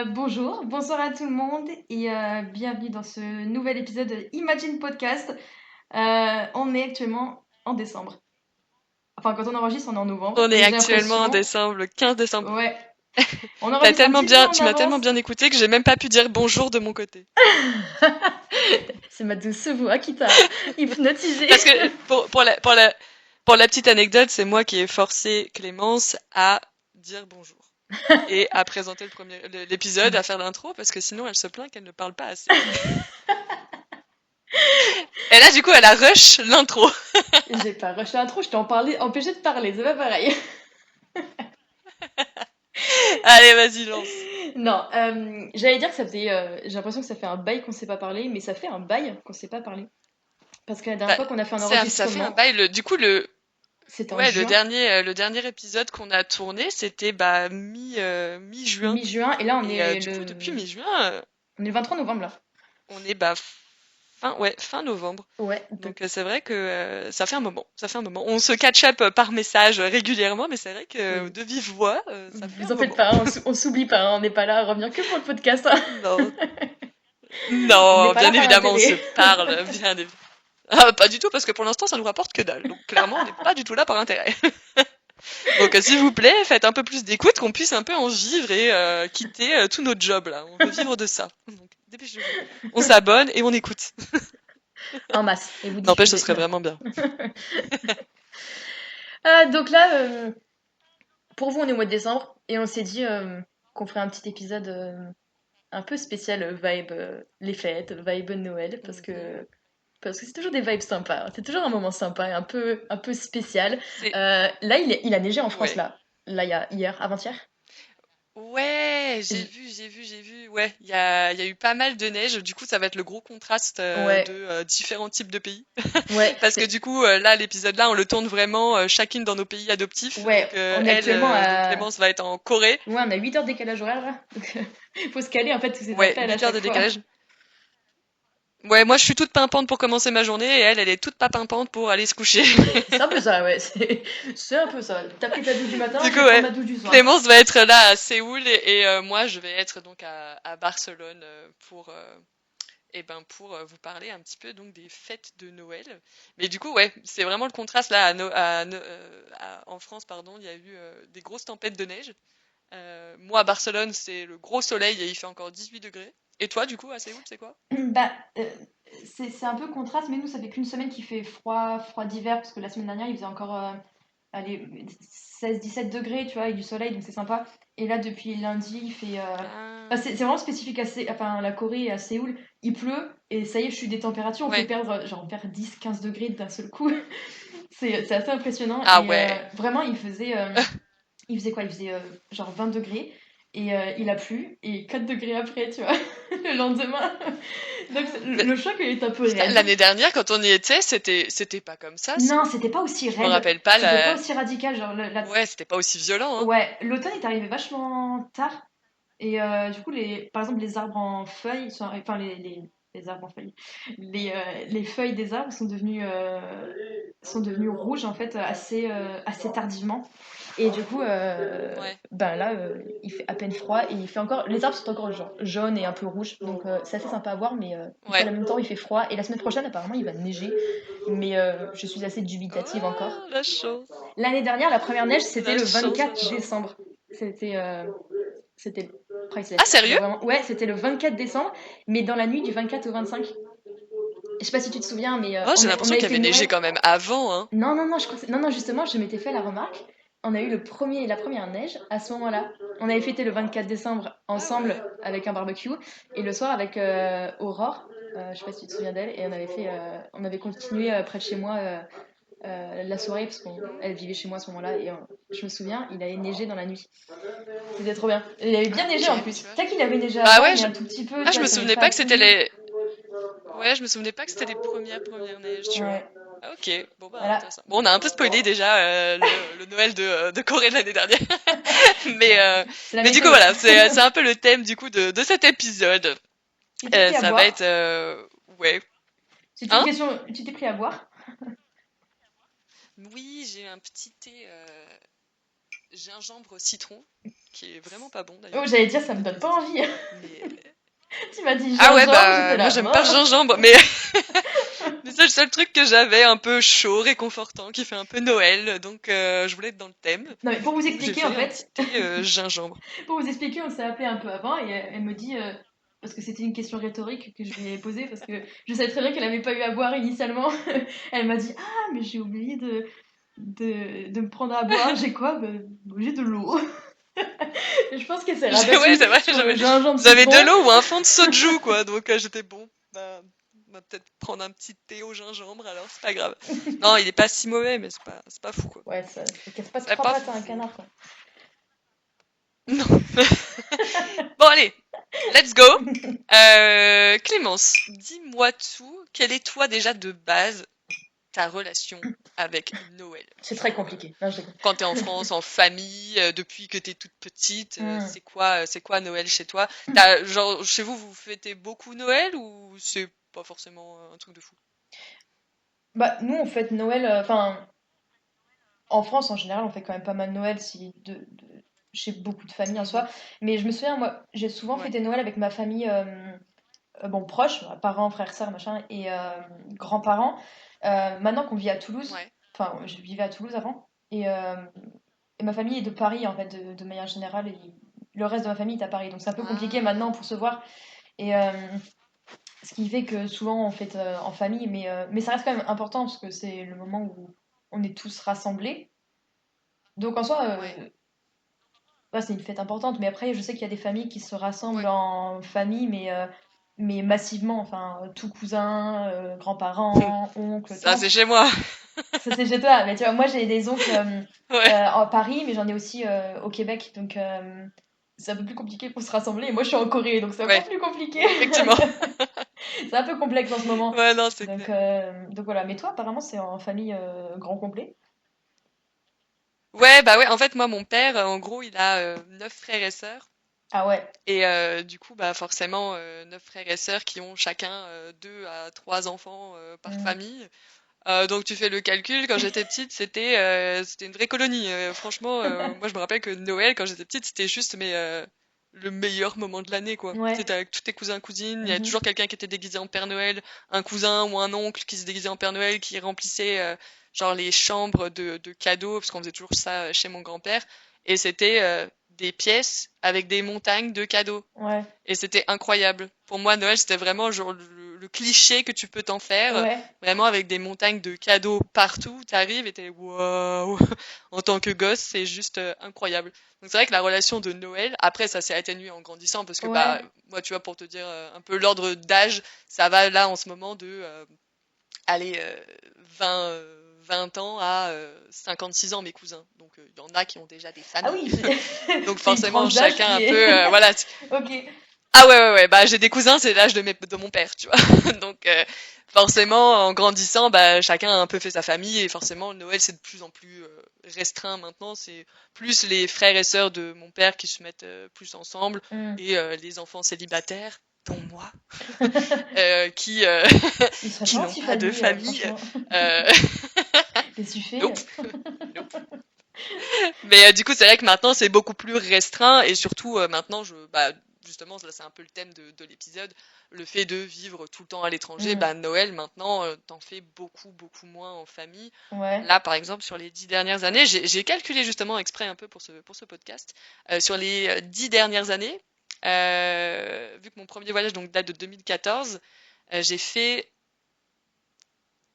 Bonjour, bonsoir à tout le monde et bienvenue dans ce nouvel épisode de Imagine Podcast. On est actuellement en décembre. Enfin, quand on enregistre, on est en novembre On est et j'ai actuellement en l'impression, décembre, le 15 décembre. ouais, on enregistre un petit peu en Tu m'as tellement avance. bien écouté que j'ai même pas pu dire bonjour de mon côté. C'est ma douce voix qui t'a hypnotisé. Parce que pour la petite anecdote, c'est moi qui ai forcé Clémence à dire bonjour et à présenter l'épisode, à faire l'intro, parce que sinon elle se plaint qu'elle ne parle pas assez. Et là, du coup, elle a rush l'intro. J'ai pas rushé l'intro, je t'ai empêché de parler, c'est pas pareil. Allez, vas-y, lance. Non, j'allais dire que ça faisait, j'ai l'impression que ça fait un bail qu'on s'est pas parlé, mais ça fait un bail qu'on s'est pas parlé. Parce que la dernière Bah, fois qu'on a fait un ça fait un enregistrement, bail. Du coup, c'était en ouais, juin. le dernier épisode qu'on a tourné, c'était bah mi-juin. Mi-juin, et là Et du coup, depuis mi-juin, on est le 23 novembre là. on est bah fin novembre. Ouais, donc Donc c'est vrai que ça fait un moment, ça fait un moment. On se catch up par message régulièrement, mais c'est vrai que oui. de vive voix, ça fait Vous un en faites moment. pas, hein, on s'oublie pas, hein, on n'est pas là à revenir que pour le podcast, hein. Non, On n'est non, pas là bien par évidemment, on se intérêt. parle, bien évidemment. Ah, pas du tout, parce que pour l'instant, ça nous rapporte que dalle. Donc clairement, on n'est pas du tout là par intérêt. Donc s'il vous plaît, faites un peu plus d'écoute, qu'on puisse un peu en vivre et quitter tous nos jobs là. On veut vivre de ça. Donc dépêchez-vous. On s'abonne et on écoute. En masse, et vous N'empêche, ce diffusez. serait Non. vraiment bien. Donc là, pour vous, on est au mois de décembre, et on s'est dit qu'on ferait un petit épisode un peu spécial, vibe les fêtes, vibe Noël, Mhm. parce que c'est toujours des vibes sympas, hein. C'est toujours un moment sympa et un peu spécial. C'est Là, il a neigé en France, ouais. là. Là, il y a hier, avant-hier. Ouais, J- j'ai vu. Ouais, il y a eu pas mal de neige. Du coup, ça va être le gros contraste Ouais, de différents types de pays. ouais, Parce que du coup, là, l'épisode là, on le tourne vraiment chacune dans nos pays adoptifs. ouais, Donc, on est actuellement donc à... Clémence va être en Corée. Ouais, on a 8 heures de décalage horaire, là. Donc, faut se caler, en fait, tous ces Ouais, appels à 8 heures chaque de fois. décalage. Ouais, moi, je suis toute pimpante pour commencer ma journée et elle est toute pas pimpante pour aller se coucher. C'est un peu ça, ouais. C'est un peu ça. T'as pris ta douche du matin, Du je coup, vais prendre ouais, ma douche du soir. Clémence va être là à Séoul et moi, je vais être donc à Barcelone pour vous parler un petit peu donc des fêtes de Noël. Mais du coup, ouais, c'est vraiment le contraste là en France, pardon, il y a eu des grosses tempêtes de neige. Moi, à Barcelone, c'est le gros soleil et il fait encore 18 degrés. Et toi, du coup, à Séoul, c'est quoi? Bah, c'est un peu contraste, mais nous, ça fait qu'une semaine qu'il fait froid, froid d'hiver, parce que la semaine dernière, il faisait encore allez, 16-17 degrés, tu vois, avec du soleil, donc c'est sympa. Et là, depuis lundi, il fait. Bah, Ah, c'est vraiment spécifique enfin, la Corée et à Séoul. Il pleut, et ça y est, je suis des températures, on fait ouais. perdre, genre, on perd 10-15 degrés d'un seul coup. C'est assez impressionnant. Ah Et ouais. vraiment, il faisait quoi? Il faisait genre 20 degrés, et il a plu, et 4 degrés après, tu vois, le lendemain. Donc, Mais, le choc, il est un peu putain, raide. l'année dernière, quand on y était, c'était pas comme ça, Non, Séoul. c'était pas aussi Je me raide, rappelle pas c'était pas la. aussi radical. Genre, Ouais, c'était pas aussi violent, hein. ouais, l'automne est arrivé vachement tard. Et du coup, par exemple, les arbres en feuilles, enfin les arbres en feuilles, les feuilles des arbres sont devenues rouges en fait assez tardivement. Et du coup, Ouais. ben là, il fait à peine froid et il fait encore. Les arbres sont encore genre jaunes et un peu rouges, donc c'est assez sympa à voir, mais il fait en Ouais. même temps, il fait froid. Et la semaine prochaine, apparemment, il va neiger, mais je suis assez dubitative encore. Oh, la chance. L'année dernière, la première neige, c'était La le chance, la 24 chance. décembre. C'était c'était Ah, priceless. Genre sérieux? vraiment, ouais, c'était le 24 décembre, mais dans la nuit du 24 au 25. Je sais pas si tu te souviens, mais Oh, j'ai on l'impression avait qu'il y fait avait neigé Noël. quand même avant, hein. Non, non, non, non, non, justement, je m'étais fait la remarque. On a eu la première neige à ce moment-là. On avait fêté le 24 décembre Ah ensemble ouais. avec un barbecue, et le soir avec Aurore. Je sais pas si tu te souviens d'elle, et on avait continué près de chez moi la soirée parce qu'elle vivait chez moi à ce moment-là, et je me souviens, il avait neigé dans la nuit. C'était trop bien. Et il avait bien Ah, neigé ok, en tu plus. vois. Peut-être qu'il avait neigé Bah avant, ouais, mais un tout petit peu, ah, tu je vois, me ça n'avait souvenais pas pas que c'était tout. les. Ouais, je me souvenais pas que c'était les premières neiges, tu vois. Ouais, Ah, ok, bon bah voilà. intéressant. Bon, on a un peu spoilé déjà le Noël de Corée de l'année dernière, mais C'est la mais du coup météo. voilà, c'est un peu le thème du coup de cet épisode. Tu t'es pris à Ça va être boire. ouais, C'était une hein? question. Tu t'es pris à boire. Oui, j'ai un petit thé gingembre citron. qui est vraiment pas bon Oh, d'ailleurs. j'allais dire, ça me donne pas envie. Mais Tu m'as dit ah ouais, gingembre, j'étais bah moi là. j'aime pas le gingembre, mais mais c'est le seul truc que j'avais un peu chaud, réconfortant, qui fait un peu Noël, donc je voulais être dans le thème. Non, mais pour vous Donc j'ai expliquer, en fait un petit fait, thé gingembre. pour vous expliquer, on s'est appelé un peu avant et elle me dit, parce que c'était une question rhétorique que je lui ai posée, parce que je savais très bien qu'elle n'avait pas eu à boire initialement. Elle m'a dit, ah, mais j'ai oublié de me prendre à boire. J'ai quoi? Ben, j'ai de l'eau. Et je pense qu'elle s'est Ouais, rabattue c'est vrai, sur le gingembre j'avais citron. de l'eau ou un fond de soju, quoi. Donc j'étais bon. Bah, on va peut-être prendre un petit thé au gingembre, alors c'est pas grave. Non, il est pas si mauvais, mais c'est pas fou, quoi. Ouais, ça casse pas C'est trois pas pattes à un foufou. canard, quoi. Non. Bon, allez, let's go. Clémence, dis-moi tout. Quelle est toi déjà de base ta relation avec Noël? C'est très compliqué. Non, je déconne. Quand t'es en France, en famille, depuis que t'es toute petite, Hmm. c'est quoi Noël chez toi? Genre, chez vous, vous fêtez beaucoup Noël ou c'est pas forcément un truc de fou? Bah, nous, on fête Noël. Enfin, en France, en général, on fait quand même pas mal Noël chez beaucoup de familles en Mhm. soi. Mais je me souviens, moi, j'ai souvent Ouais, fêté Noël avec ma famille bon, proche, parents, frères, sœurs, machin, et grands-parents. Maintenant qu'on vit à Toulouse, ouais. enfin, je vivais à Toulouse avant, et ma famille est de Paris, en fait, de manière générale, et le reste de ma famille est à Paris. Donc c'est un peu compliqué Ah, maintenant pour se voir. Et ce qui fait que souvent on fête en famille, mais ça reste quand même important parce que c'est le moment où on est tous rassemblés. Donc en soi, ouais, ouais, c'est une fête importante, mais après, je sais qu'il y a des familles qui se rassemblent ouais. en famille, mais massivement, enfin, tout cousin, grands-parents, oncles, Ça, c'est tantes. chez moi. Ça, c'est chez toi, mais tu vois, moi, j'ai des oncles Ouais, en Paris, mais j'en ai aussi au Québec, donc c'est un peu plus compliqué pour se rassembler. Et moi, je suis en Corée, donc c'est encore ouais, plus compliqué. effectivement. C'est un peu complexe en ce moment. Ouais, non, c'est Donc, clair. voilà. Mais toi, apparemment, c'est en famille grand complet. Ouais, bah ouais, en fait, moi, mon père, en gros, il a 9 frères et sœurs. Ah ouais. Et du coup, bah forcément, 9 frères et sœurs qui ont chacun 2 à 3 enfants par Mm. famille. Donc tu fais le calcul. Quand j'étais petite, c'était une vraie colonie. Franchement, moi je me rappelle que Noël, quand j'étais petite, c'était juste le meilleur moment de l'année, quoi. Ouais. C'était avec tous tes cousins cousines. Il y avait Mhm. toujours quelqu'un qui était déguisé en Père Noël, un cousin ou un oncle qui se déguisait en Père Noël, qui remplissait genre les chambres de cadeaux, parce qu'on faisait toujours ça chez mon grand-père. Et c'était des pièces avec des montagnes de cadeaux. Ouais. Et c'était incroyable. Pour moi, Noël, c'était vraiment genre le cliché que tu peux t'en faire, Ouais. vraiment avec des montagnes de cadeaux partout. T'arrives et t'es waouh. En tant que gosse, c'est juste incroyable. Donc c'est vrai que la relation de Noël, après ça s'est atténué en grandissant parce que bah Ouais. moi tu vois pour te dire un peu l'ordre d'âge, ça va là en ce moment de allez 20 20 ans à 56 ans mes cousins. Donc il y en a qui ont déjà des Ah familles. oui, Donc c'est une forcément tranche d'âge chacun qui un est. peu voilà. Ok. Ah ouais, ouais, ouais, bah j'ai des cousins, c'est l'âge de mon père, tu vois. Donc forcément, en grandissant, bah chacun a un peu fait sa famille et forcément Noël c'est de plus en plus restreint maintenant. C'est plus les frères et sœurs de mon père qui se mettent plus ensemble Hmm. et les enfants célibataires, dont moi, qui Ils seraient qui pas n'ont pas de anti-famille, famille. franchement. Euh, Les suffets. nope, nope. Mais du coup, c'est vrai que maintenant, c'est beaucoup plus restreint et surtout, maintenant, bah, justement, là, c'est un peu le thème de l'épisode, le fait de vivre tout le temps à l'étranger. Hmm. Bah, Noël, maintenant, t'en fais beaucoup, beaucoup moins en famille. Ouais. Là, par exemple, sur les 10 dernières années, j'ai calculé justement exprès un peu pour ce podcast, sur les 10 dernières années, vu que mon premier voyage donc date de 2014, j'ai fait,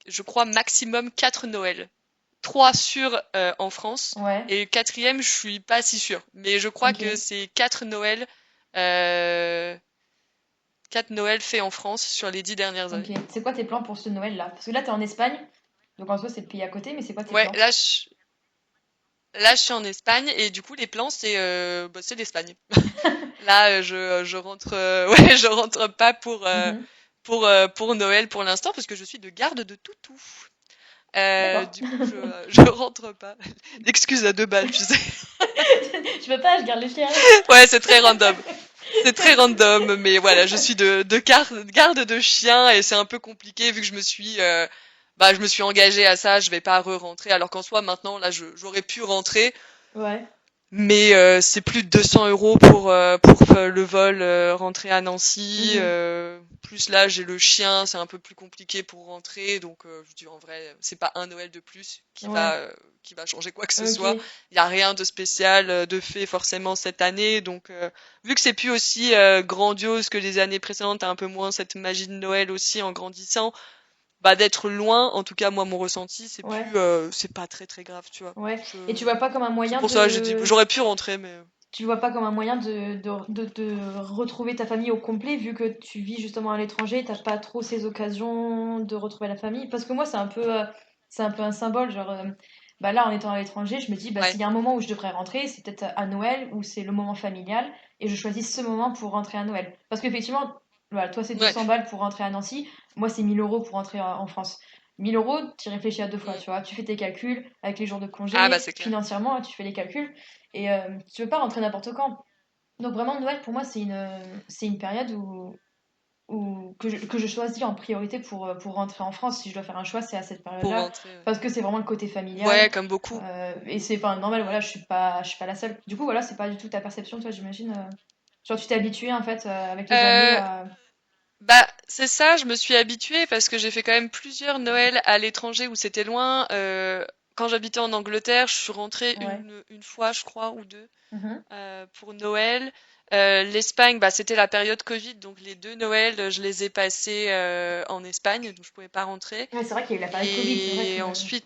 je crois, maximum 4 Noëls. 3 sûrs en France Ouais. et le quatrième, je suis pas si sûre. Mais je crois que Ok. c'est 4 Noëls, euh, 4 Noëls faits en France sur les 10 dernières années. Ok. C'est quoi tes plans pour ce Noël-là? Parce que là, t'es en Espagne. Donc en soi, c'est le pays à côté, mais c'est quoi tes Ouais, plans? là, je suis en Espagne et du coup, les plans, c'est l'Espagne. Là, je rentre, ouais, je rentre pas Mhm. pour Noël pour l'instant parce que je suis de garde de toutou. D'accord. Du coup, je rentre pas. L'excuse à 2 balles, tu sais. Je peux pas, je garde les chiens. Ouais, c'est très random. C'est très random, mais voilà, je suis de garde de chien et c'est un peu compliqué vu que bah, je me suis engagée à ça, je vais pas re-rentrer. Alors qu'en soi, maintenant, là, j'aurais pu rentrer, Ouais. Mais c'est plus de 200 € pour le vol rentrer à Nancy. Mhm. Plus là, j'ai le chien, c'est un peu plus compliqué pour rentrer. Donc, je dis en vrai, c'est pas un Noël de plus Ouais, qui va changer quoi que ce soit. ok. Il y a rien de spécial de fait forcément cette année. Donc, vu que c'est plus aussi grandiose que les années précédentes, t'as un peu moins cette magie de Noël aussi en grandissant. Bah d'être loin, en tout cas moi mon ressenti, Ouais, c'est pas très très grave, tu vois. ouais. Et tu Je vois pas comme un c'est moyen pour ça que j'ai dit de... j'aurais pu rentrer mais Tu le vois pas comme un moyen de retrouver ta famille au complet, vu que tu vis justement à l'étranger, t'as pas trop ces occasions de retrouver la famille. Parce que moi, c'est un peu un symbole, genre, bah là, en étant à l'étranger, je me dis, bah ouais. s'il y a un moment où je devrais rentrer, c'est peut-être à Noël, où c'est le moment familial, et je choisis ce moment pour rentrer à Noël. Parce qu'effectivement, voilà, toi, c'est Ouais. 200 balles pour rentrer à Nancy, moi, c'est 1000 € pour rentrer en France. 1000 € tu réfléchis à deux fois, Mm. tu vois, tu fais tes calculs avec les jours de Ah bah congé, c'est clair. financièrement, tu fais les calculs. Et tu veux pas rentrer n'importe quand. Donc vraiment, Noël, pour moi, c'est une période que je choisis en priorité pour rentrer en France. Si je dois faire un choix, c'est à cette Pour période-là. rentrer, ouais. Parce que c'est vraiment le côté familial. Ouais, comme beaucoup. Et c'est pas normal, voilà, je suis pas la seule. Du coup, voilà, c'est pas du tout ta perception, toi, j'imagine. Genre, tu t'es habitué, en fait, avec les années Euh, à... Bah c'est ça, je me suis habituée parce que j'ai fait quand même plusieurs Noëls à l'étranger où c'était loin. Quand j'habitais en Angleterre, je suis rentrée Ouais. une fois, je crois, ou deux, Mhm. pour Noël. L'Espagne, bah c'était la période Covid, donc les deux Noëls, je les ai passés en Espagne, donc je pouvais pas rentrer. Ouais, c'est vrai qu'il y a eu la période Covid, c'est vrai que... Et ensuite,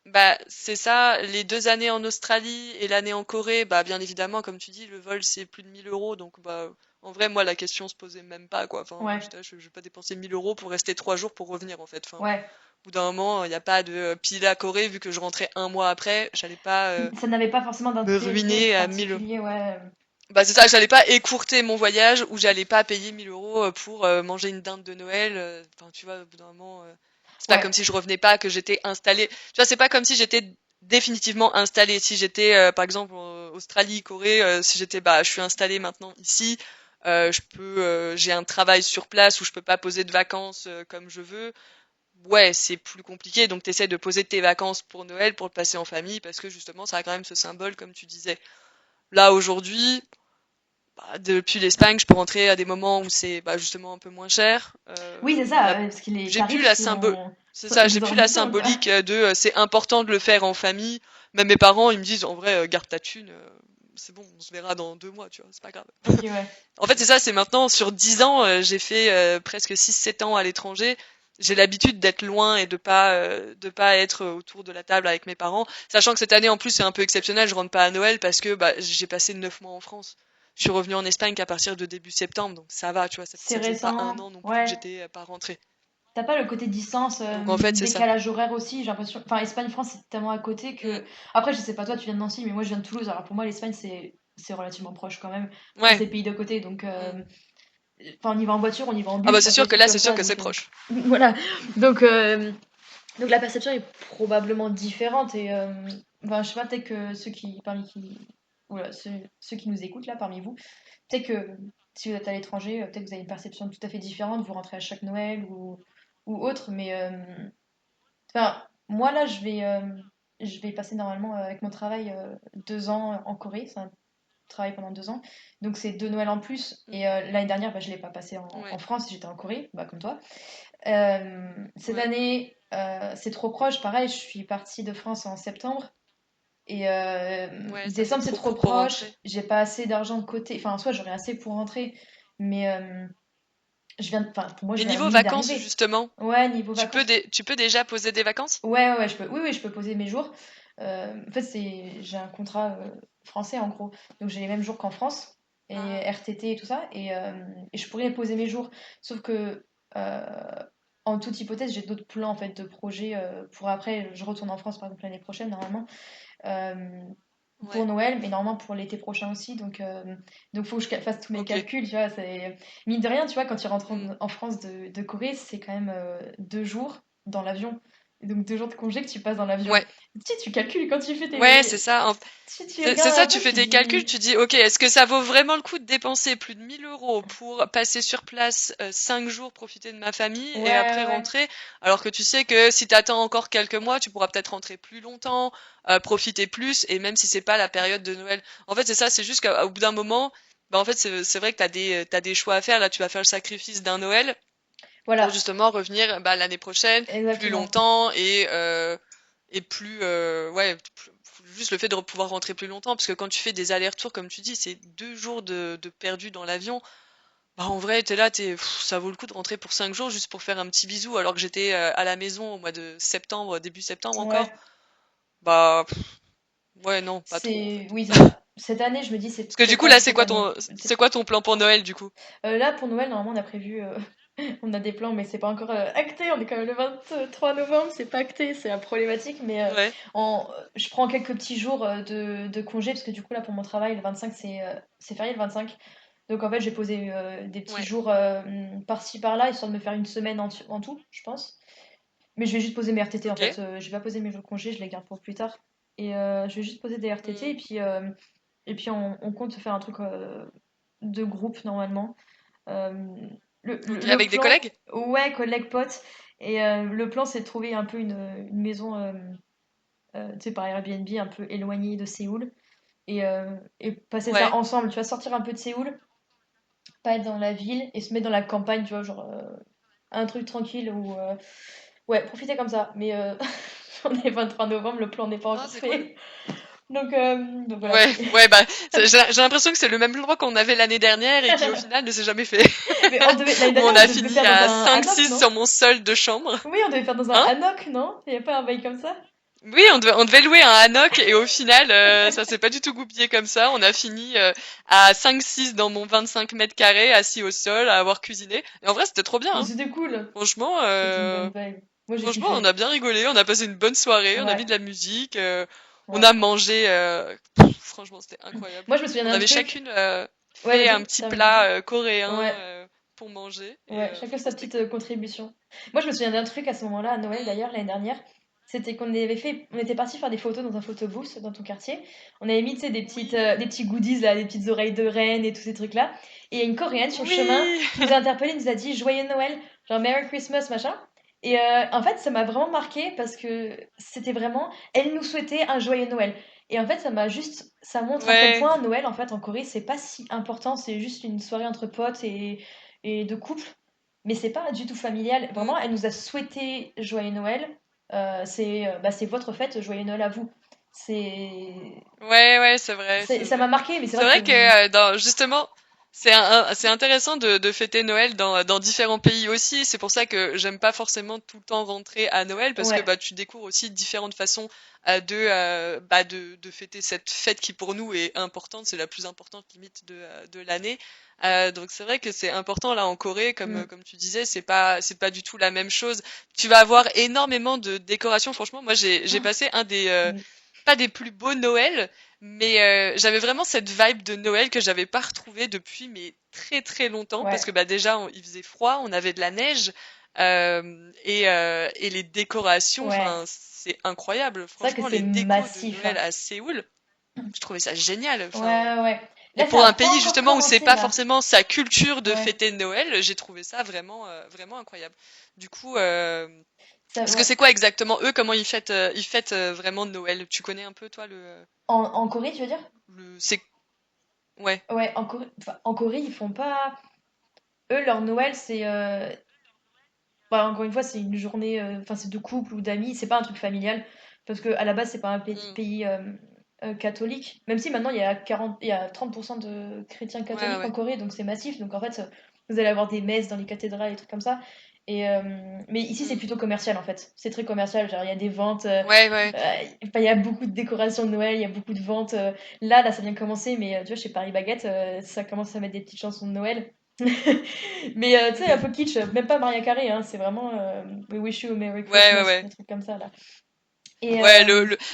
bah, c'est ça, les 2 années en Australie et l'année en Corée, bah, bien évidemment, comme tu dis, le vol c'est plus de 1000 €, donc bah, en vrai, moi, la question se posait même pas, quoi. Enfin, Ouais, je vais pas dépenser 1000 € pour rester 3 jours pour revenir, en fait. Enfin, au ouais. bout d'un moment, il n'y a pas de pile à Corée, vu que je rentrais un mois après, j'allais pas Ça n'avait pas forcément me d'intérêt ruiner à 1000 €. particulier, ouais. Bah, c'est ça, j'allais pas écourter mon voyage ou j'allais pas payer 1000 € pour manger une dinde de Noël. Enfin, tu vois, au bout d'un moment, c'est pas Ouais, comme si je revenais pas, que j'étais installée. Tu vois, c'est pas comme si j'étais définitivement installée. Si j'étais, par exemple, en Australie, Corée, si j'étais, bah, je suis installée maintenant ici, j'ai un travail sur place où je peux pas poser de vacances comme je veux. Ouais, c'est plus compliqué, donc t'essaies de poser tes vacances pour Noël, pour le passer en famille, parce que justement, ça a quand même ce symbole, comme tu disais. Là, aujourd'hui, bah, depuis l'Espagne, je peux rentrer à des moments où c'est bah, justement un peu moins cher. oui, c'est Il y ça, a, parce que les j'ai plus tarifs la symbole, c'est sont ça, j'ai plus la exorbitants, quoi. symbolique de c'est important de le faire en famille. Même mes parents, ils me disent en vrai, garde ta thune, c'est bon, on se verra dans 2 mois, tu vois, c'est pas grave. Ok, ouais. En fait, c'est ça, c'est maintenant sur 10 ans, j'ai fait presque 6 7 ans à l'étranger. J'ai l'habitude d'être loin et de pas être autour de la table avec mes parents. Sachant que cette année, en plus, c'est un peu exceptionnel. Je rentre pas à Noël parce que bah, j'ai passé 9 mois en France. Je suis revenue en Espagne qu'à partir de début septembre, donc ça va, tu vois, C'est ça faisait pas un récent, an non plus que ouais. j'étais pas rentrée. T'as pas le côté distance, Donc en fait, c'est ça. décalage horaire aussi, j'ai l'impression. Enfin, Espagne-France, c'est tellement à côté Mm. que. Après, je sais pas, toi, tu viens de Nancy, mais moi, je viens de Toulouse. Alors pour moi, l'Espagne, c'est relativement proche quand même. Enfin, Ouais. c'est le pays d'à côté, donc. Mm. Enfin, on y va en voiture, on y va en Ah bah bus, c'est ça peut sûr être que vite là, comme c'est sûr ça, que c'est donc. proche. Voilà. Donc, donc la perception est probablement différente et. Enfin, je sais pas, peut-être que Voilà, ceux qui nous écoutent là parmi vous, peut-être que si vous êtes à l'étranger, peut-être que vous avez une perception tout à fait différente, vous rentrez à chaque Noël ou autre, mais enfin, moi là, je vais passer normalement avec mon travail 2 ans en Corée, c'est un travail pendant 2 ans, donc c'est 2 Noëls en plus, Mm. et l'année dernière, bah, je l'ai pas passé en Ouais. France, j'étais en Corée, bah, comme toi. Cette Ouais. année, c'est trop proche, pareil, je suis partie de France en septembre. Et Ouais, ça fait décembre, c'est trop trop court pour proche. rentrer. J'ai pas assez d'argent de côté. Enfin, en soi, j'aurais assez pour rentrer. Mais enfin, pour moi, Mais je viens niveau limite vacances, d'arriver. justement, Ouais, niveau vacances. tu peux déjà poser des vacances? Ouais, ouais, ouais, oui, oui, je peux poser mes jours. En fait, j'ai un contrat français, en gros. Donc, j'ai les mêmes jours qu'en France. Et Ah. RTT et tout ça. Et je pourrais poser mes jours. Sauf que, euh, en toute hypothèse, j'ai d'autres plans, en fait, de projets pour après. Je retourne en France, par exemple, l'année prochaine, normalement. Euh, pour Ouais. Noël, mais normalement pour l'été prochain aussi. Donc faut que je fasse tous mes Ok. calculs, tu vois. Mine de rien, tu vois, quand tu rentres Mm. en France de Corée, c'est quand même 2 jours dans l'avion. Et donc 2 jours de congé que tu passes dans l'avion. Ouais, Tu calcules quand tu fais ouais, c'est tes... ça. Tu C'est regardes ça, un tu peu, fais tu te tes calculs, dis... tu dis, ok, est-ce que ça vaut vraiment le coup de dépenser plus de 1 000 € pour passer sur place 5 jours, profiter de ma famille Ouais, et après ouais. rentrer, alors que tu sais que si t'attends encore quelques mois, tu pourras peut-être rentrer plus longtemps, profiter plus, et même si c'est pas la période de Noël. En fait, c'est ça, c'est juste qu'au bout d'un moment, bah en fait, c'est vrai que t'as des choix à faire. Là, tu vas faire le sacrifice d'un Noël pour Voilà, justement revenir bah, l'année prochaine, plus exactement. longtemps et plus juste le fait de pouvoir rentrer plus longtemps parce que quand tu fais des allers-retours comme tu dis c'est 2 jours de perdu dans l'avion bah en vrai t'es là ça vaut le coup de rentrer pour 5 jours juste pour faire un petit bisou alors que j'étais à la maison au mois de septembre début septembre encore Ouais, bah ouais non pas trop en fait oui, c'est ça. Cette année, je me dis, c'est parce que du peut-être coup pas là cette année. c'est quoi ton plan pour Noël du coup? Là, pour Noël, normalement, on a prévu... on a des plans, mais c'est pas encore acté. On est quand même le 23 novembre, c'est pas acté, c'est la problématique. Mais Ouais, je prends quelques petits jours de congé, parce que du coup, là, pour mon travail, le 25, c'est férié le 25. Donc, en fait, j'ai posé des petits ouais, jours par-ci, par-là, histoire de me faire une semaine en tout, je pense. Mais je vais juste poser mes RTT, en ok. fait. Je vais pas poser mes jours de congé, je les garde pour plus tard. Et je vais juste poser des RTT, Hmm. et puis on compte se faire un truc de groupe, normalement. Euh, Ok, le avec des plan, collègues? ouais, collègue pote. Et le plan, c'est de trouver un peu une maison, tu sais, par Airbnb, un peu éloignée de Séoul. Et passer ça Ouais. ensemble, tu vois, sortir un peu de Séoul, pas être dans la ville et se mettre dans la campagne, tu vois, genre un truc tranquille où. Ouais, profiter comme ça. Mais on est 23 novembre, le plan n'est pas Ah, encore c'est cool. fait. Donc voilà. Ouais, ouais, bah, j'ai l'impression que c'est le même endroit qu'on avait l'année dernière et qui au final ne s'est jamais fait. Mais l'année Où on dernière, a on devait le fini faire dans à un cinq hanok, six non? sur mon sol de chambre. Oui, on devait faire dans un Hein? hanok, non? Il n'y a pas un bail comme ça? Oui, on devait louer un hanok et au final, ça s'est pas du tout goupillé comme ça. On a fini à 5-6 dans mon 25 mètres carrés, assis au sol, à avoir cuisiné. Et en vrai, c'était trop bien, Mais hein. c'était cool. Franchement, C'était une bonne vibe. Moi, j'ai franchement, on kiffé. a bien rigolé, on a passé une bonne soirée, on a mis Ouais, de la musique, on ouais. a mangé. Franchement, c'était incroyable. Moi, je me souviens On d'un avait truc. chacune Ouais, fait un vas-y, petit termine. plat coréen Ouais, pour manger et ouais, chacun franchement, sa c'était petite cool. contribution. Moi, je me souviens d'un truc à ce moment-là, à Noël Mm. d'ailleurs, l'année dernière. C'était qu'on avait fait, on était parti faire des photos dans un photobooth dans ton quartier. On avait mis, tu sais, Oui, des petits goodies là, des petites oreilles de reine et tous ces trucs-là. Et il y a une Coréenne sur le chemin oui, qui nous a interpellés, nous a dit Joyeux Noël, genre Merry Christmas, machin. Et en fait, ça m'a vraiment marqué parce que c'était vraiment, elle nous souhaitait un joyeux Noël. Et en fait, ça montre à quel ouais, point Noël, en fait, en Corée, c'est pas si important, c'est juste une soirée entre potes et de couple. Mais c'est pas du tout familial. mm. Vraiment, elle nous a souhaité joyeux Noël. C'est votre fête, joyeux Noël à vous. C'est, Ouais, ouais, c'est vrai, c'est ça m'a vrai. marqué, mais c'est C'est vrai que vrai que justement, c'est intéressant de fêter Noël dans différents pays aussi. C'est pour ça que j'aime pas forcément tout le temps rentrer à Noël parce que ouais, bah tu découvres aussi différentes façons de fêter cette fête qui pour nous est importante. C'est la plus importante limite de l'année. Donc c'est vrai que c'est important là en Corée, mm, comme tu disais, c'est pas du tout la même chose. Tu vas avoir énormément de décorations. Franchement, moi j'ai passé un des oui, pas des plus beaux Noëls, mais j'avais vraiment cette vibe de Noël que j'avais pas retrouvée depuis mais très très longtemps parce ouais. que bah déjà il faisait froid, on avait de la neige et les décorations, Ouais. enfin c'est incroyable. C'est vrai que Franchement, c'est les décos de massif, Noël hein. à Séoul, je trouvais ça génial. Enfin, Ouais, ouais. et Là, pour ça a un pas pays encore justement où c'est commencé, pas là. forcément sa culture de Ouais. fêter Noël, j'ai trouvé ça vraiment vraiment incroyable. Du coup, parce que Ouais. c'est quoi exactement eux, comment ils fêtent vraiment Noël? Tu connais un peu toi En Corée, tu veux dire? c'est ouais. Ouais, en Corée, ils font pas. Eux, leur Noël, c'est. Bah, encore une fois, c'est une journée. Enfin, c'est de couple ou d'amis. C'est pas un truc familial. Parce que à la base, c'est pas un Mm. pays catholique. Même si maintenant, il y a 30% de chrétiens Ouais, ouais, catholiques en ouais. Corée. Donc, c'est massif. Donc, en fait, vous allez avoir des messes dans les cathédrales et trucs comme ça. Mais ici, c'est Mm. plutôt commercial, en fait. C'est très commercial. Genre, il y a des ventes. Ouais, ouais. Enfin, il y a beaucoup de décorations de Noël. Il y a beaucoup de ventes. Là, ça vient de commencer. Mais tu vois, chez Paris Baguette, ça commence à mettre des petites chansons de Noël. Mais tu sais, un peu kitsch, même pas Maria Carey, hein, c'est vraiment We Wish You a Merry Ouais, ouais, Christmas, ouais. des trucs comme ça là. Et Ouais,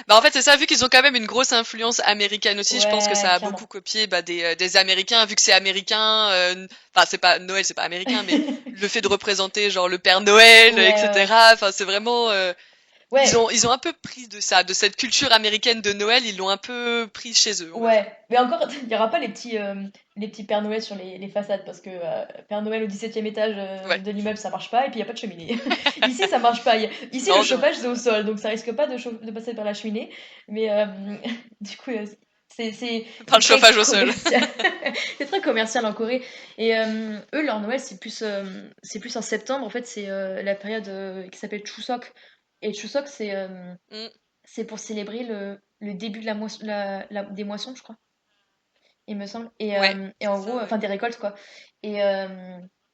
bah en fait c'est ça, vu qu'ils ont quand même une grosse influence américaine aussi, je pense que ouais, ça a beaucoup clairement. copié bah, des Américains, vu que c'est américain, enfin c'est pas Noël, c'est pas américain, mais le fait de représenter genre le Père Noël, Ouais, ouais. etc. Enfin c'est vraiment Ouais, ils ont un peu pris de ça, de cette culture américaine de Noël, ils l'ont un peu pris chez eux, on va dire. ouais. Mais encore, il n'y aura pas les petits Pères Noël sur les façades parce que Père Noël au 17e étage Ouais. de l'immeuble, ça marche pas et puis il n'y a pas de cheminée. Ici, ça marche pas. Ici, le Non, c'est vrai. chauffage, c'est au sol, donc ça risque pas de passer par la cheminée. Mais du coup, Par c'est le très chauffage au sol. commercial. C'est très commercial en Corée. Et eux, leur Noël, c'est plus en septembre. En fait, c'est la période qui s'appelle Chuseok. Et Chuseok, Mm, c'est pour célébrer le début de des moissons, je crois, il me semble. ouais, Et c'est en gros, ça, ouais. enfin des récoltes, quoi. Et,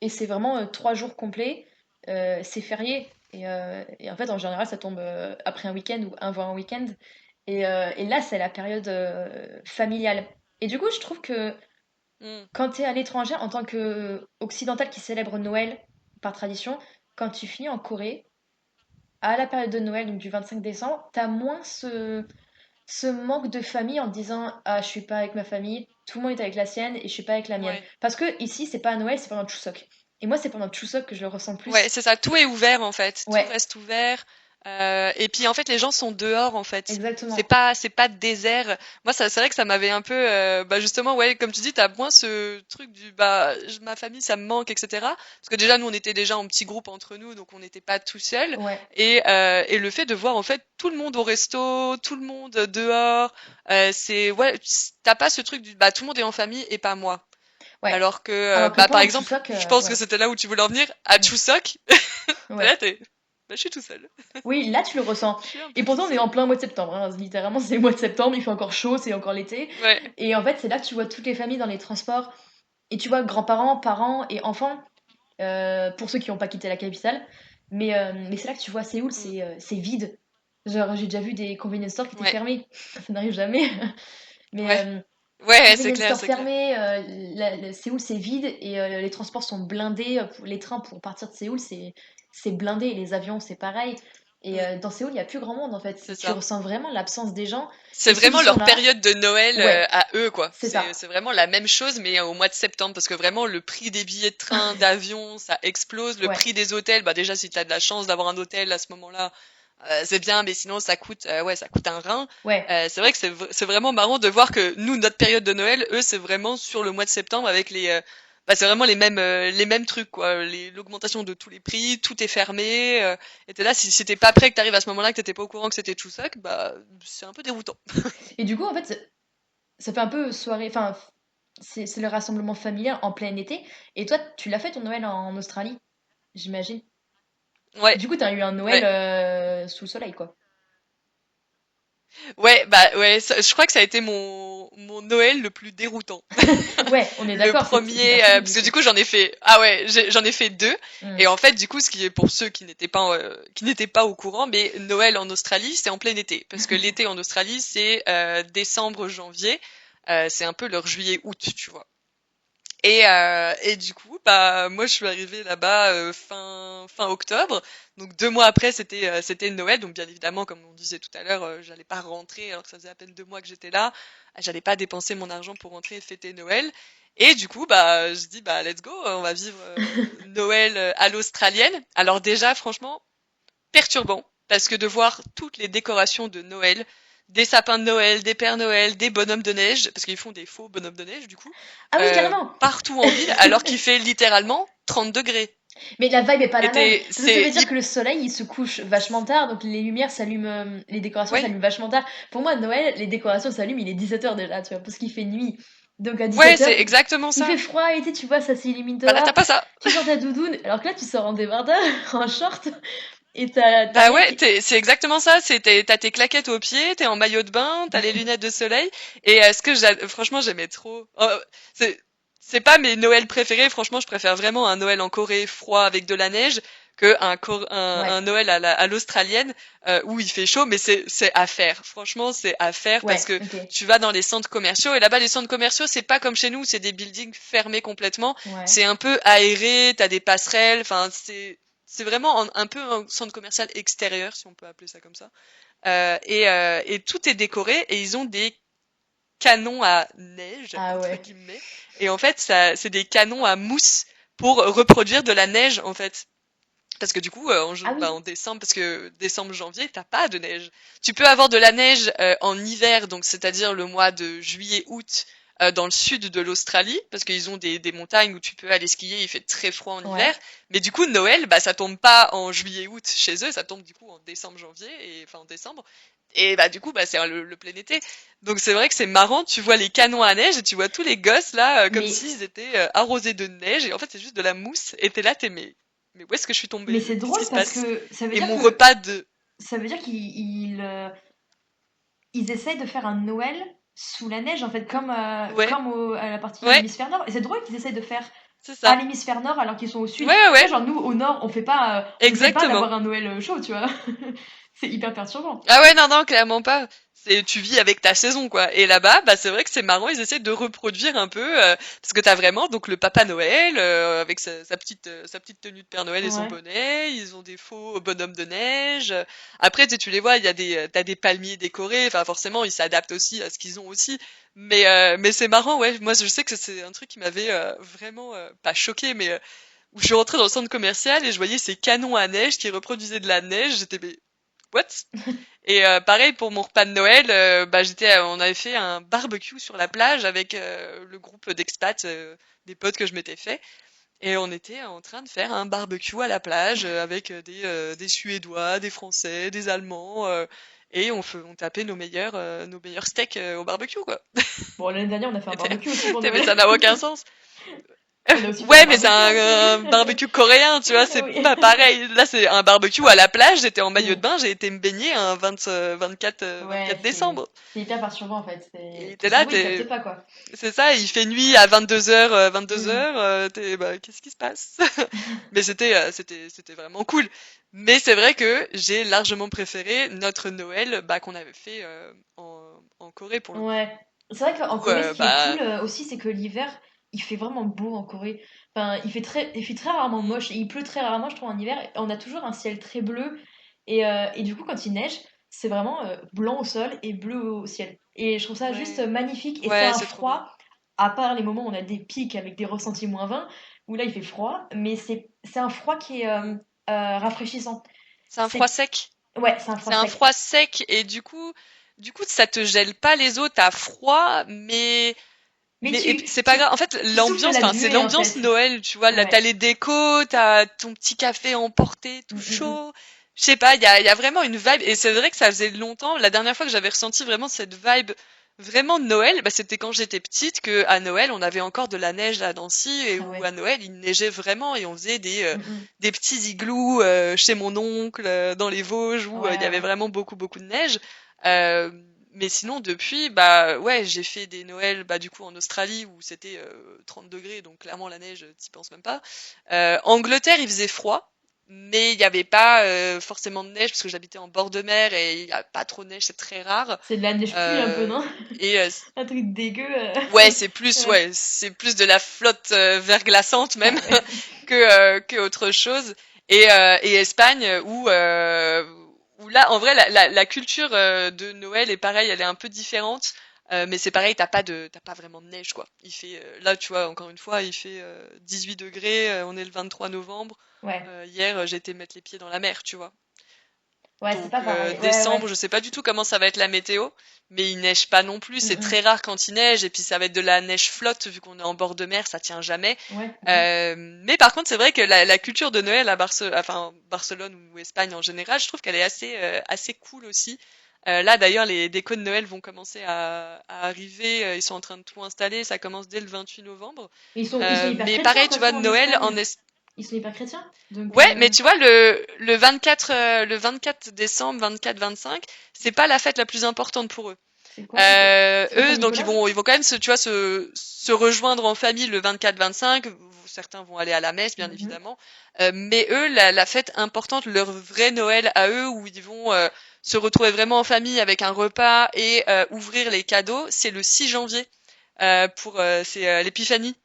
c'est vraiment 3 jours complets. C'est férié. Et en fait, en général, ça tombe après un week-end ou avant un week-end. Et là, c'est la période familiale. Et du coup, je trouve que Mm, quand tu es à l'étranger, en tant qu'occidental qui célèbre Noël par tradition, quand tu finis en Corée, à la période de Noël, donc du 25 décembre, t'as moins ce manque de famille en te disant ah je suis pas avec ma famille, tout le monde est avec la sienne et je suis pas avec la mienne. ouais. Parce que ici c'est pas à Noël, c'est pendant Chuseok. Et moi c'est pendant Chuseok que je le ressens Ouais, plus. c'est ça, tout est ouvert en fait, tout Ouais, reste ouvert. Et puis en fait, les gens sont dehors en fait. exactement. C'est pas désert. Moi, ça, c'est vrai que ça m'avait un peu, bah justement, ouais, comme tu dis, t'as moins ce truc du, bah, ma famille, ça me manque, etc. Parce que déjà, nous, on était déjà en petit groupe entre nous, donc on n'était pas tout seul. Ouais, Et le fait de voir en fait tout le monde au resto, tout le monde dehors, c'est, ouais, t'as pas ce truc du, bah, tout le monde est en famille et pas moi. ouais. Alors que, Alors que bah, par pendant exemple, Chuseok, je pense que ouais. c'était là où tu voulais en venir, à Mm. Chuseok, Ouais. là, bah, je suis tout seul. Oui, là tu le ressens. Je suis un Et peu tout pourtant on est seul. en plein mois de septembre, hein. Littéralement c'est le mois de septembre, il fait encore chaud, c'est encore l'été. Ouais. Et en fait c'est là que tu vois toutes les familles dans les transports. Et tu vois grands-parents, parents et enfants, pour ceux qui n'ont pas quitté la capitale. Mais c'est là que tu vois Séoul, Mm. c'est vide. Genre, j'ai déjà vu des convenience stores qui étaient Ouais. fermés. Ça n'arrive jamais. Mais Ouais. Ouais, c'est convenience clair, store c'est clair. fermés, Séoul, c'est vide et les transports sont blindés. Les trains pour partir de Séoul, c'est blindé. Et les avions, c'est pareil. Et Mm. dans Séoul, il n'y a plus grand monde en C'est fait. Tu ça. ressens vraiment l'absence des gens. C'est Et ceux qui vraiment sont leur là, période de Noël ouais, à eux, quoi. c'est ça. C'est vraiment la même chose, mais au mois de septembre, parce que vraiment le prix des billets de train, d'avion, ça explose. Le Ouais, prix des hôtels, bah déjà si t'as de la chance d'avoir un hôtel à ce moment-là, c'est bien, mais sinon ça coûte, ouais, ça coûte un rein. ouais. C'est vrai que c'est vraiment marrant de voir que nous, notre période de Noël, eux, c'est vraiment sur le mois de septembre avec bah, c'est vraiment les mêmes trucs, quoi. L'augmentation de tous les prix, tout est fermé. Et t'es là, si t'es pas prêt, que t'arrives à ce moment-là, que t'étais pas au courant que c'était Chuseok, bah, c'est un peu déroutant. Et du coup, en fait, ça fait un peu soirée. Enfin, c'est le rassemblement familial en plein été. Et toi, tu l'as fait ton Noël en Australie, j'imagine. Ouais, Du coup, t'as eu un Noël ouais. sous le soleil, quoi. Ouais, bah ouais, je crois que ça a été mon Noël le plus déroutant. Ouais, on est Le d'accord, c'est premier, hyper du parce que coup. du coup j'en ai fait, ah ouais, j'en ai fait deux. Hmm. Et en fait, du coup, ce qui est pour ceux qui n'étaient pas au courant, mais Noël en Australie, c'est en plein été, parce que l'été en Australie, c'est décembre, janvier, c'est un peu leur juillet-août, tu vois. Et du coup, bah moi je suis arrivée là-bas fin octobre, donc 2 mois après c'était Noël, donc bien évidemment comme on disait tout à l'heure, j'allais pas rentrer alors que ça faisait à peine 2 mois que j'étais là, j'allais pas dépenser mon argent pour rentrer et fêter Noël. Et du coup bah je dis bah let's go, on va vivre Noël à l'australienne. Alors déjà franchement perturbant parce que de voir toutes les décorations de Noël, des sapins de Noël, des pères Noël, des bonhommes de neige, parce qu'ils font des faux bonhommes de neige du coup, Ah oui, carrément! partout en ville, alors qu'il fait littéralement 30 degrés. Mais la vibe est pas la même. Ça C'est veut dire que le soleil, il se couche vachement tard, donc les lumières s'allument, les décorations ouais, s'allument vachement tard. Pour moi, Noël, les décorations s'allument, il est 17h déjà, tu vois, parce qu'il fait nuit. Donc à ouais, 17h, c'est exactement il ça. fait froid et tu vois, ça s'illumine Bah là dehors. t'as pas ça. Tu sors ta doudoune, alors que là, tu sors en débardeur, en short, et t'as Bah rien ouais, qui. c'est exactement ça. T'as tes claquettes aux pieds, t'es en maillot de bain, t'as les lunettes de soleil. Et franchement, j'aimais trop. C'est, c'est pas mes Noëls préférés. Franchement, je préfère vraiment un Noël en Corée froid avec de la neige que Ouais, un Noël à l'australienne où il fait chaud. Mais c'est à faire. Franchement, c'est à faire parce ouais, que ok. tu vas dans les centres commerciaux et là-bas, les centres commerciaux, c'est pas comme chez nous, c'est des buildings fermés complètement. Ouais. C'est un peu aéré, t'as des passerelles. Enfin, c'est vraiment un peu un centre commercial extérieur, si on peut appeler ça comme ça. Et tout est décoré et ils ont des canons à neige, Ah entre ouais. guillemets. Et en fait, ça, c'est des canons à mousse pour reproduire de la neige, en fait. Parce que du coup, Ah oui, en décembre, parce que décembre-janvier, t'as pas de neige. Tu peux avoir de la neige en hiver, donc c'est-à-dire le mois de juillet-août dans le sud de l'Australie, parce qu'ils ont des montagnes où tu peux aller skier, il fait très froid en hiver. ouais. Mais du coup, Noël, bah ça tombe pas en juillet-août chez eux, ça tombe du coup en décembre-janvier, et enfin en décembre. Et bah du coup, bah c'est le plein été. Donc c'est vrai que c'est marrant, tu vois les canons à neige et tu vois tous les gosses là, comme Mais, s'ils étaient arrosés de neige, et en fait c'est juste de la mousse, et t'es là, mais où est-ce que je suis mais tombée? c'est Qu'est-ce qui drôle se parce passe? que Et mon repas de... ça veut dire ils essayent de faire un Noël sous la neige, en fait, Ouais, à la partie ouais, hémisphère nord. Et c'est drôle qu'ils essayent de faire c'est à ça. l'hémisphère nord alors qu'ils sont au Ouais, sud. ouais, Tu vois, ouais, genre nous, au nord, on essaie pas exactement. d'avoir un Noël chaud, tu vois. C'est hyper perturbant. Ah ouais, non, non, clairement pas. Tu vis avec ta saison, quoi. Et là-bas, bah, c'est vrai que c'est marrant, ils essaient de reproduire un peu, parce que t'as vraiment, donc, le Papa Noël, avec sa petite tenue de Père Noël et son Ouais. bonnet, ils ont des faux bonhommes de neige. Après, tu les vois, t'as des palmiers décorés, enfin, forcément, ils s'adaptent aussi à ce qu'ils ont aussi. Mais c'est marrant, ouais. Moi, je sais que c'est un truc qui m'avait, vraiment, pas choqué, mais, où je suis rentrée dans le centre commercial et je voyais ces canons à neige qui reproduisaient de la neige. J'étais, mais, what? Et pareil pour mon repas de Noël, bah on avait fait un barbecue sur la plage avec le groupe d'expats, des potes que je m'étais fait, et on était en train de faire un barbecue à la plage avec des Suédois, des Français, des Allemands, et on tapait nos meilleurs steaks au barbecue quoi. Bon, l'année dernière, on a fait un barbecue aussi pour Mais Noël. ça n'a aucun sens. On a aussi fait un Ouais, mais c'est barbecue aussi. un barbecue coréen, tu vois, Ah c'est oui. pas pareil. Là, c'est un barbecue à la plage, j'étais en maillot de Mm. bain, j'ai été me baigner un 24 Ouais, décembre. c'est hyper perturbant en fait. Et Ton t'es là, cerveau il capte pas quoi. c'est ça, il fait nuit à 22h, 22 Mm. heures, bah, qu'est-ce qui se passe? Mais c'était vraiment cool. Mais c'est vrai que j'ai largement préféré notre Noël, bah, qu'on avait fait, en Corée pour le coup. Ouais. C'est vrai qu'en Où, Corée, ce qui est bah, cool aussi, c'est que l'hiver, il fait vraiment beau en Corée. Enfin, il fait très rarement hmm, moche. Et il pleut très rarement, je trouve, en hiver. On a toujours un ciel très bleu. Et du coup, quand il neige, c'est vraiment blanc au sol et bleu au ciel. Et je trouve ça juste ouais, magnifique. Et c'est ouais, un c'est trop bien. froid, à part les moments où on a des pics avec des ressentis -20, où là, il fait froid. Mais c'est un froid qui est Hmm. rafraîchissant. C'est un froid C'est, sec. ouais, c'est un froid C'est un sec. froid sec et du coup, ça te gèle pas les os, t'as froid, Mais et puis, c'est pas tu, grave. En fait, tu souffles l'ambiance, la enfin, c'est buée, en l'ambiance fait. Noël, tu vois. Là, t'as Ouais. les décos, t'as ton petit café emporté, tout Mm, mm, mm. chaud. Je sais pas, il y a vraiment une vibe. Et c'est vrai que ça faisait longtemps. La dernière fois que j'avais ressenti vraiment cette vibe vraiment de Noël, bah, c'était quand j'étais petite, que à Noël, on avait encore de la neige à Nancy, et Ah où à ouais. Noël, il neigeait vraiment, et on faisait Mm, mm. des petits igloos chez mon oncle, dans les Vosges, où il y Ouais, avait ouais. vraiment beaucoup, beaucoup de neige. Euh, mais sinon, depuis, bah ouais, j'ai fait des Noëls, bah du coup en Australie où c'était 30 degrés, donc clairement la neige, t'y penses même pas. Angleterre, il faisait froid, mais il n'y avait pas forcément de neige parce que j'habitais en bord de mer et il n'y a pas trop de neige, c'est très rare. C'est de la neige pluie un peu, Euh, non? et Un truc dégueu. Ouais. ouais, c'est plus de la flotte verglaçante même Ah ouais. que autre chose. Et Espagne où là, en vrai, la culture de Noël est pareil, elle est un peu différente. Mais c'est pareil, t'as pas vraiment de neige, quoi. Là, tu vois, encore une fois, il fait 18 degrés, on est le 23 novembre. Ouais. Hier, j'ai été mettre les pieds dans la mer, tu vois. Ouais, c'est pas Donc pareil. Ouais, décembre, ouais. je sais pas du tout comment ça va être la météo, mais il neige pas non plus. Mm, C'est très mm. rare quand il neige, et puis ça va être de la neige flotte vu qu'on est en bord de mer, ça tient jamais. Ouais, bah oui. Mais par contre, c'est vrai que la culture de Noël à Barcelone ou Espagne en général, je trouve qu'elle est assez cool aussi. Là d'ailleurs, les décos de Noël vont commencer à arriver. Ils sont en train de tout installer. Ça commence dès le 28 novembre. Ils sont hyper Mais chrétiens, de pareil, toute tu vois, façon, en Noël Espagne. en Espagne. Ils sont hyper chrétiens. Donc, Ouais, mais tu vois, le 24, le 24 décembre, 24-25, c'est pas la fête la plus importante pour eux. c'est quoi? C'est pas Eux, donc Saint-Nicolas? ils vont quand même se rejoindre en famille le 24-25. Certains vont aller à la messe, bien Mhm. évidemment. Mais eux, la fête importante, leur vrai Noël à eux, où ils vont se retrouver vraiment en famille avec un repas et ouvrir les cadeaux, c'est le 6 janvier. C'est l'épiphanie.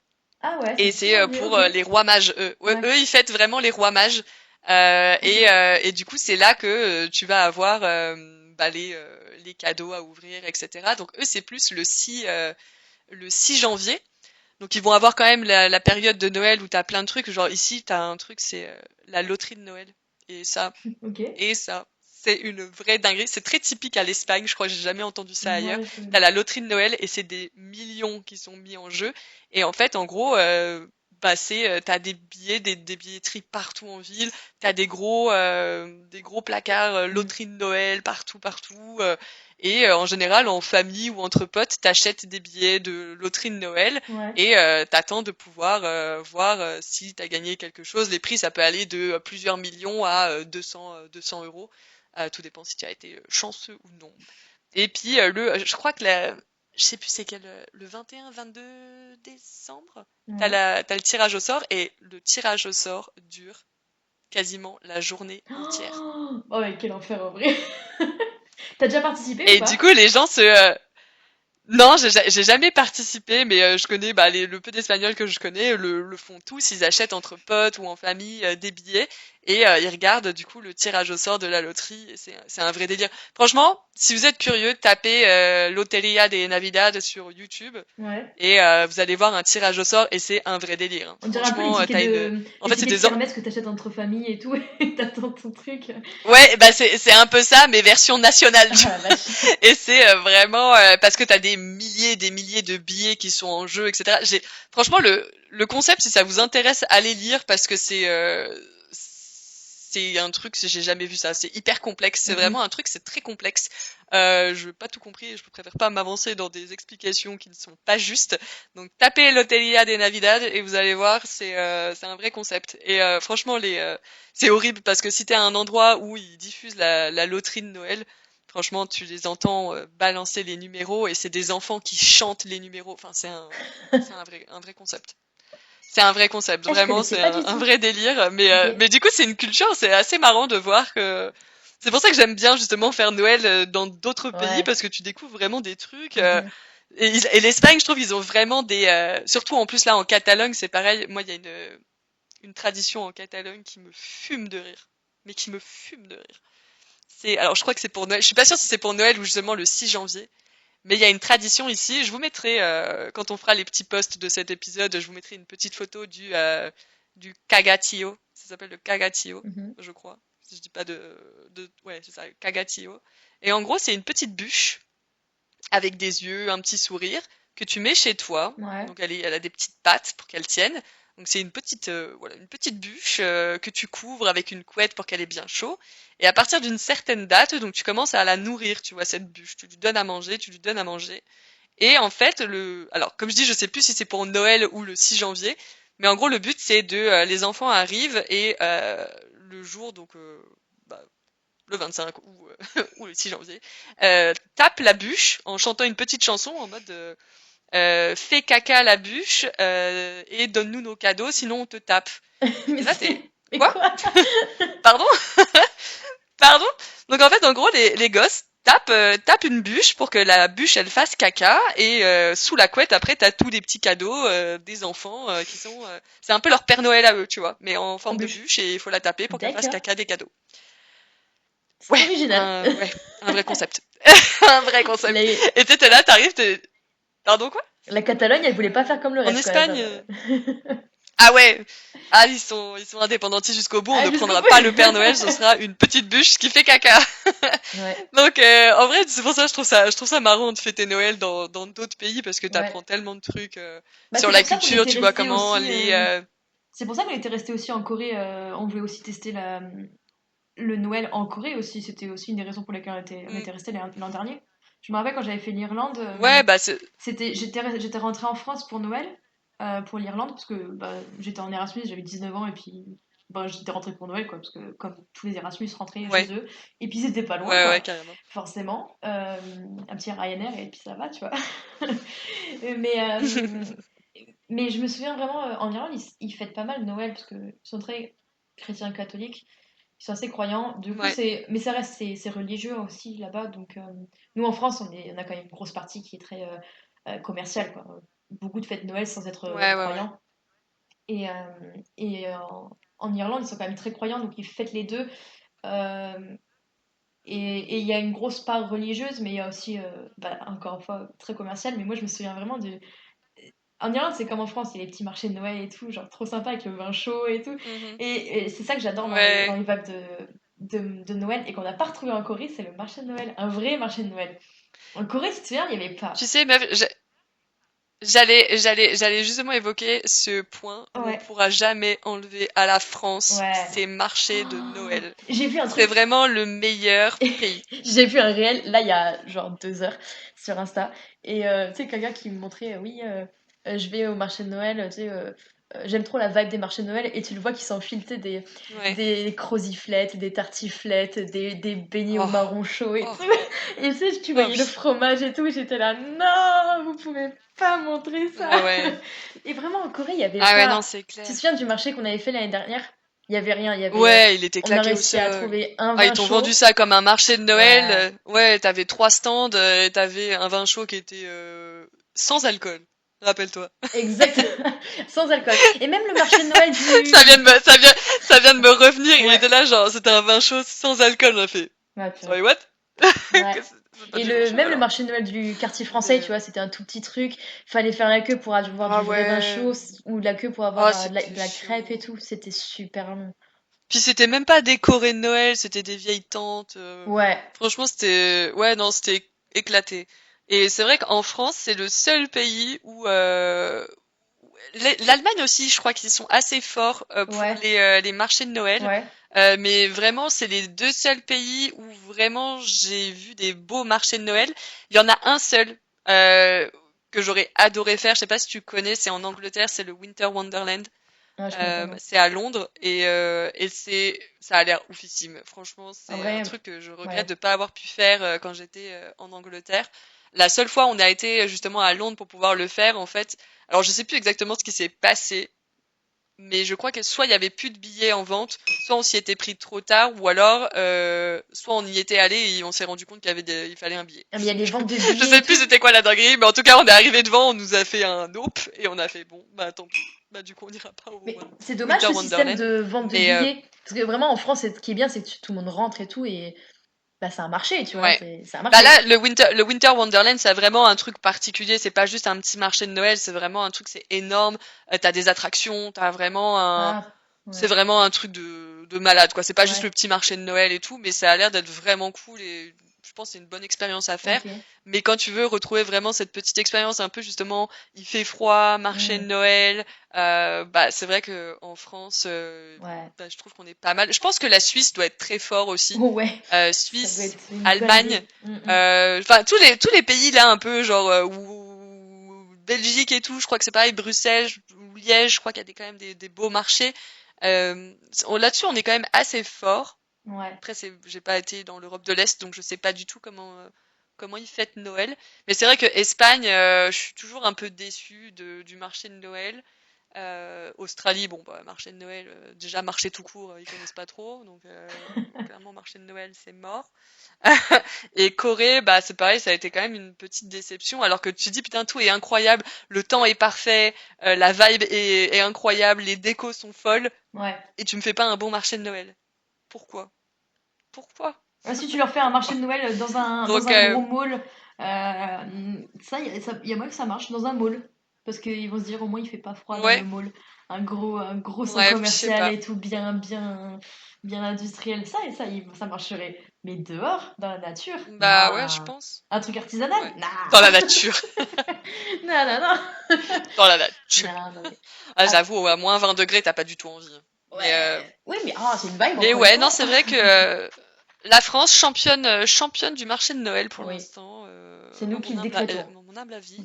Ah ouais, c'est le Et 6 c'est janvier, pour ok. les rois mages. Ouais, Eux, ils fêtent vraiment les rois mages. ok. Et du coup, c'est là que tu vas avoir bah, les cadeaux à ouvrir, etc. Donc eux, c'est plus le 6 janvier. Donc ils vont avoir quand même la période de Noël où t'as plein de trucs. Genre ici, t'as un truc, c'est la loterie de Noël. Et ça, Ok. et ça, c'est une vraie dinguerie. C'est très typique à l'Espagne. Je crois que j'ai jamais entendu ça ailleurs. Moi, T'as la loterie de Noël et c'est des millions qui sont mis en jeu. Et en fait, en gros, bah t'as des billets, des billetteries partout en ville. T'as des gros placards mm, loterie de Noël partout, partout. Et en général, en famille ou entre potes, t'achètes des billets de loterie de Noël ouais. et t'attends de pouvoir voir si t'as gagné quelque chose. Les prix, ça peut aller de plusieurs millions à 200 euros. Tout dépend si tu as été chanceux ou non. Et puis je crois que je sais plus c'est quel, le 21-22 décembre, Ouais. t'as le tirage au sort et le tirage au sort dure quasiment la journée entière. Oh, mais quel enfer en vrai. T'as déjà participé ou Et du pas? coup, les gens non, j'ai jamais participé, mais je connais bah, le peu d'Espagnols que je connais le font tous. Ils achètent entre potes ou en famille des billets et ils regardent du coup le tirage au sort de la loterie. Et c'est un vrai délire. Franchement, si vous êtes curieux, tapez Loteria de Navidad sur YouTube Ouais. et vous allez voir un tirage au sort et c'est un vrai délire, hein. On dirait un peu Franchement, t'as une. En les fait, c'est tickets de des. kermesse que t'achètes entre familles et tout, et t'attends ton truc. Ouais, bah c'est un peu ça, mais version nationale. Ah la vache. Et c'est vraiment parce que t'as des milliers de billets qui sont en jeu, etc. Franchement le concept, si ça vous intéresse, allez lire parce que c'est un truc, j'ai jamais vu ça. C'est hyper complexe. C'est Mhm. vraiment un truc, c'est très complexe. Je n'ai pas tout compris et je préfère pas m'avancer dans des explications qui ne sont pas justes. Donc tapez Loteria de Navidad et vous allez voir, c'est un vrai concept. Et franchement c'est horrible parce que si t'es à un endroit où ils diffusent la loterie de Noël, franchement, tu les entends balancer les numéros et c'est des enfants qui chantent les numéros. Enfin, c'est un vrai concept. C'est un vrai concept, Eh, je vraiment, connaissais c'est pas du un tout. vrai délire. Ok. Mais du coup, c'est une culture, c'est assez marrant de voir que. C'est pour ça que j'aime bien justement faire Noël dans d'autres pays Ouais. parce que tu découvres vraiment des trucs. Mhm. Et l'Espagne, je trouve, ils ont vraiment surtout en plus là en Catalogne, c'est pareil. Moi, il y a une tradition en Catalogne qui me fume de rire, mais qui me fume de rire. Alors je crois que c'est pour Noël. Je suis pas sûre si c'est pour Noël ou justement le 6 janvier. Mais il y a une tradition ici. Je vous mettrai, quand on fera les petits posts de cet épisode, je vous mettrai une petite photo du cagatillo. Ça s'appelle le cagatillo, Mhm. je crois. Si je dis pas ouais, c'est ça, cagatillo. Et en gros, c'est une petite bûche avec des yeux, un petit sourire, que tu mets chez toi. Ouais. Donc elle a des petites pattes pour qu'elle tienne. Donc c'est voilà, une petite bûche que tu couvres avec une couette pour qu'elle ait bien chaud. Et à partir d'une certaine date, donc tu commences à la nourrir, tu vois, cette bûche. Tu lui donnes à manger, tu lui donnes à manger. Et en fait, alors comme je dis, je sais plus si c'est pour Noël ou le 6 janvier, mais en gros le but c'est les enfants arrivent et le jour donc bah, le 25 ou le 6 janvier, tape la bûche en chantant une petite chanson en mode fais caca la bûche et donne-nous nos cadeaux, sinon on te tape. Et Mais t'es là, t'es c'est. Mais quoi? quoi? Pardon? Pardon? Donc en fait, en gros, les gosses tapent une bûche pour que la bûche elle fasse caca et sous la couette après t'as tous les petits cadeaux des enfants qui sont c'est un peu leur Père Noël à eux, tu vois, mais en En forme de bûche. bûche et il faut la taper pour qu'elle fasse D'accord. caca des cadeaux. C'est Ouais, original. un vrai concept. Un vrai concept. Les- Et t'es là, pardon quoi? La Catalogne, elle voulait pas faire comme le En reste quand même. Espagne? Ah ouais. Ah, ils sont indépendantistes jusqu'au bout. On Ah, ne jusqu'au prendra bout. pas le Père Noël, ce sera une petite bûche qui fait caca. Ouais. Donc, en vrai, c'est pour ça, je trouve ça marrant de fêter Noël dans d'autres pays parce que t'apprends Ouais. tellement de trucs Bah, sur c'est la pour ça qu'on culture. était Tu vois resté comment aussi. C'est pour ça qu'on était resté aussi en Corée. On voulait aussi tester le Noël en Corée aussi. C'était aussi une des raisons pour lesquelles on Mm. était resté l'an dernier. Je me rappelle quand j'avais fait l'Irlande, Ouais, bah c'est. j'étais rentrée en France pour Noël, pour l'Irlande, parce que bah, j'étais en Erasmus, j'avais 19 ans, et puis bah, j'étais rentrée pour Noël, quoi, parce que comme tous les Erasmus rentraient chez Ouais, eux, et puis c'était pas loin, ouais, quoi, carrément. forcément. Un petit Ryanair, et puis ça va, tu vois. mais, mais je me souviens vraiment, en Irlande, ils fêtent pas mal Noël, parce qu'ils sont très chrétiens catholiques. Ils sont assez croyants. Du coup, Ouais, mais ça reste, c'est religieux aussi là-bas. Donc, nous en France, on a quand même une grosse partie qui est très commerciale, quoi. Beaucoup de fêtes de Noël sans être ouais. croyants. Et, en Irlande, ils sont quand même très croyants, donc ils fêtent les deux. Euh, et il y a une grosse part religieuse, mais il y a aussi, bah, encore une fois, très commerciale. Mais moi, je me souviens vraiment En Irlande, c'est comme en France, il y a les petits marchés de Noël et tout, genre trop sympa avec le vin chaud et tout. Mhm. Et c'est ça que j'adore dans Ouais. les vibes de Noël et qu'on n'a pas retrouvé en Corée, c'est le marché de Noël, un vrai marché de Noël. En Corée, si tu te souviens, il n'y avait pas. Tu sais, meuf, j'allais justement évoquer ce point où on Ouais, pourra jamais enlever à la France ouais. ces marchés de Oh, Noël. j'ai vu un C'est truc, vraiment le meilleur pays. j'ai vu un réel, là, il y a genre 2 heures sur Insta. Et tu sais, quelqu'un qui me montrait, oui, je vais au marché de Noël, tu sais, j'aime trop la vibe des marchés de Noël. Et tu le vois qui s'enfile, tu sais, Ouais. des croziflettes, des tartiflettes, des beignets au Oh, marron chaud et oh, tout. Et tu sais, tu oh voyais le oui. fromage et tout. J'étais là, non, vous pouvez pas montrer ça. Ah ouais. Et vraiment, en Corée, il y avait Ah ouais, non, pas. c'est Tu te clair. souviens du marché qu'on avait fait l'année dernière? Il y avait rien, il y avait. Ouais, il était On a claqué au réussi à sol. trouver un Ah, ils vin t'ont vendu chaud. ça comme un marché de Noël. Ouais. Ouais, t'avais 3 stands, et t'avais un vin chaud qui était sans alcool. Rappelle-toi. Exactement, sans alcool. Et même le marché de Noël Ça vient du... de me, ça vient de me revenir. Il Ouais, était là, genre, c'était un vin chaud sans alcool. On a fait. ouais, purée. Sorry, what? Ouais. C'est pas Et du vin chaud même le alors. marché de Noël du quartier français, Mais tu vois, c'était un tout petit truc. Fallait faire la queue pour avoir ah du vrai vin ouais. chaud ou la queue pour avoir Ah, de c'était la crêpe et chiant. tout. C'était super long. Puis c'était même pas décoré de Noël, c'était des vieilles tantes. Ouais, Franchement, c'était, ouais, non, c'était éclaté. Et c'est vrai qu'en France, c'est le seul pays où l'Allemagne aussi, je crois qu'ils sont assez forts pour ouais, les marchés de Noël. ouais, Mais vraiment, c'est les deux seuls pays où vraiment j'ai vu des beaux marchés de Noël. Il y en a un seul euh, que j'aurais adoré faire. Je sais pas si tu connais, c'est en Angleterre, c'est le Winter Wonderland. ouais, je connais pas, non. C'est à Londres et ça a l'air oufissime. Franchement, En c'est un vrai, truc que je regrette ouais. de pas avoir pu faire quand j'étais en Angleterre. La seule fois où on a été justement à Londres pour pouvoir le faire, en fait. Alors je sais plus exactement ce qui s'est passé, mais je crois que soit il y avait plus de billets en vente, soit on s'y était pris trop tard, ou alors soit on y était allé et on s'est rendu compte il fallait un billet. Ah, mais il y a les ventes de Je billets et sais plus tout. c'était quoi la dinguerie, mais en tout cas on est arrivé devant, on nous a fait un nope et on a fait bon bah tant pis, bah du coup on n'ira pas au Mais c'est dommage Winter ce système Wonderland. de vente de Mais billets. Parce que vraiment, en France, ce qui est bien, c'est que tout le monde rentre et tout. Et bah, c'est un marché, tu vois. ouais. C'est un Bah marché. là, le Winter Wonderland, c'est vraiment un truc particulier. C'est pas juste un petit marché de Noël, c'est vraiment un truc, c'est énorme. T'as des attractions, t'as vraiment un, Ah, c'est ouais, vraiment un truc de malade, quoi. C'est pas juste ouais, le petit marché de Noël et tout, mais ça a l'air d'être vraiment cool et je pense que c'est une bonne expérience à faire. ok. Mais quand tu veux retrouver vraiment cette petite expérience un peu justement, il fait froid, marché de Hmm, Noël, bah c'est vrai que en France, ouais. bah, je trouve qu'on est pas mal. Je pense que la Suisse doit être très fort aussi. Oh, ouais, ça doit Suisse, être une bonne Allemagne, ville. Hmm, hmm. enfin tous les pays là un peu genre où Belgique et tout, je crois que c'est pareil, Bruxelles ou Liège, je crois qu'il y a quand même des beaux marchés. Là-dessus, on est quand même assez fort. Ouais. Après, j'ai pas été dans l'Europe de l'Est, donc je sais pas du tout comment ils fêtent Noël. Mais c'est vrai que Espagne, je suis toujours un peu déçue du marché de Noël. Australie, bon, bah, marché de Noël, déjà marché tout court, ils connaissent pas trop, donc clairement marché de Noël, c'est mort. Et Corée, bah c'est pareil, ça a été quand même une petite déception, alors que tu te dis putain tout est incroyable, le temps est parfait, la vibe est incroyable, les décos sont folles, Ouais. et tu me fais pas un bon marché de Noël. Pourquoi? Pourquoi? Ah, si tu leur fais un marché Pourquoi? de Noël dans Donc un gros mall, il y a moyen que ça marche dans un mall. Parce qu'ils vont se dire au moins il fait pas froid dans le ouais, mall. Un gros centre ouais, je sais commercial pas. et tout, bien industriel. Ça marcherait. Mais dehors, dans la nature, Bah ouais, je nah. pense. Un truc artisanal, Ouais. Dans nah. la nature. Non, non, non. Dans la nature. Non, non, mais... Ah, Ah, j'avoue, à moins 20 degrés, t'as pas du tout envie. ouais. Oui, mais ah, c'est une vibe Mais encore une ouais, non, fois. c'est vrai que la France championne du marché de Noël pour Oui, l'instant, c'est nous qui le décrétons. mon humble avis.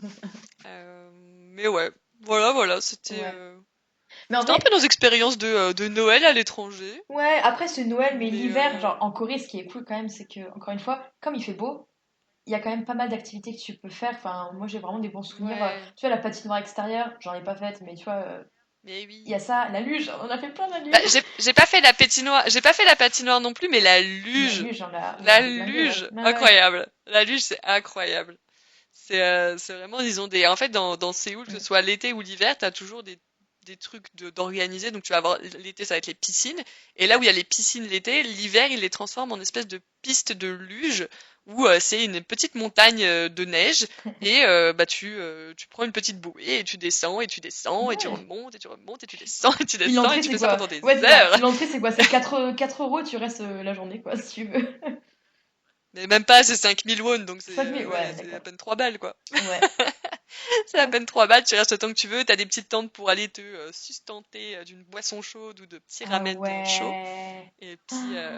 Mais ouais, voilà, Ouais. Mais en c'était un vrai, peu nos expériences de Noël à l'étranger. ouais, après c'est Noël, mais Mais l'hiver, genre en Corée, ce qui est cool quand même, c'est que, encore une fois, comme il fait beau, il y a quand même pas mal d'activités que tu peux faire. Enfin, moi j'ai vraiment des bons souvenirs. ouais, Tu vois, la patinoire extérieure, j'en ai pas faite, mais tu vois, mais il y a oui. ça, la luge, on a fait plein la Bah, luge. j'ai pas fait la patinoire, j'ai pas fait la patinoire non plus, mais La luge, on l'a la déglinguée, ouais. luge, Ouais, ouais. incroyable. La luge, c'est incroyable. C'est vraiment, disons, en fait, dans Séoul, que ce Mm. soit l'été ou l'hiver, t'as toujours des des trucs d'organiser. Donc tu vas avoir l'été, ça va être les piscines. Et là où il y a les piscines l'été, l'hiver, ils les transforment en espèce de piste de luge où c'est une petite montagne de neige et tu prends une petite bouée et tu descends et tu descends et tu Ouais. remontes et tu remontes et tu descends et tu Puis descends et l'entrée, tu c'est fais ça quoi? pendant des Ouais, c'est ça. heures. L'entrée, c'est quoi? C'est 4 euros, tu restes la journée, quoi, si tu veux. Mais même pas, c'est 5000 won, donc 5000, ouais, c'est à d'accord. peine 3 balles, quoi. Ouais. C'est à peine 3 balles, tu restes autant que tu veux, t'as des petites tentes pour aller te sustenter d'une boisson chaude ou de petits Ah ramen bien chauds. ouais. Et puis, Ah,